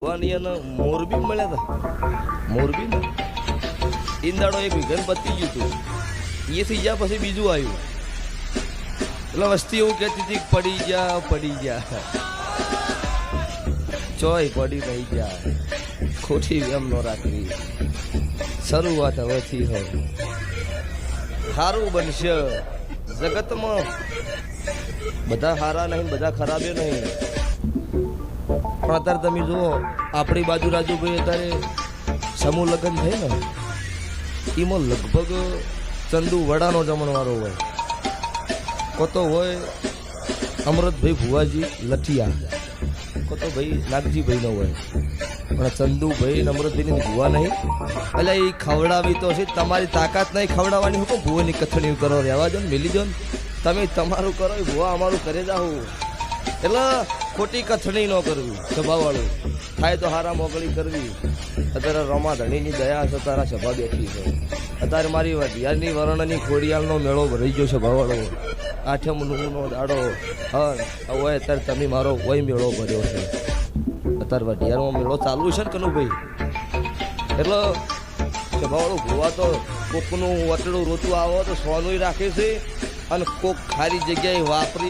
મોરબી મળ્યા હતા મોરબી ને ઈંદાડો એક વિઘન પતી ગયું હતું એ થઈ ગયા પછી બીજું આવ્યું એટલે વસ્તી એવું કહેતી હતી પડી જા ચોય પડી નહીં જા ખોટી એમ ન રાખવી શરૂઆત હવેથી હોય સારું બનશે જગતમાં બધા સારા નહીં બધા ખરાબે નહીં પણ અત્યારે તમે જુઓ આપણી બાજુ રાજુભાઈ અત્યારે સમૂહ લગ્ન થઈ ને એમાં લગભગ ચંદુ વડાનો જમણવારો હોય કોતો હોય અમૃતભાઈ ભુવાજી લઠિયા કોતો ભાઈ નાગજીભાઈનો હોય પણ ચંદુભાઈ અમૃતભાઈની ભુવા નહીં એટલે એ ખવડાવી તો છે તમારી તાકાત નહીં ખવડાવવાની હું ભુવાની કથણી કરો રહેવા દો ને મિલી દો ને તમે તમારું કરો ભુવા અમારું કરે જાઓ એટલે ખોટી કથણી ન કરવી સભાવાળું થાય તો હારા મોકળી કરવી અત્યારે રમા ધણીની દયા છે તારા સભા બેઠી છે અત્યારે મારી વઢિયારની વર્ણની ખોડિયાલનો મેળો ભરાઈ ગયો સભાવાળો આઠમનો દાડો હા હોય અત્યારે તમે મારો કોઈ મેળો ભર્યો છે અત્યારે વઢિયારમાં મેળો ચાલુ છે ને કનુભાઈ એટલે સભાવાળું ભૂવા તો કોકનું વટડું રોતું આવો તો સોનું રાખે છે અને કોક ખારી જગ્યાએ વાપરી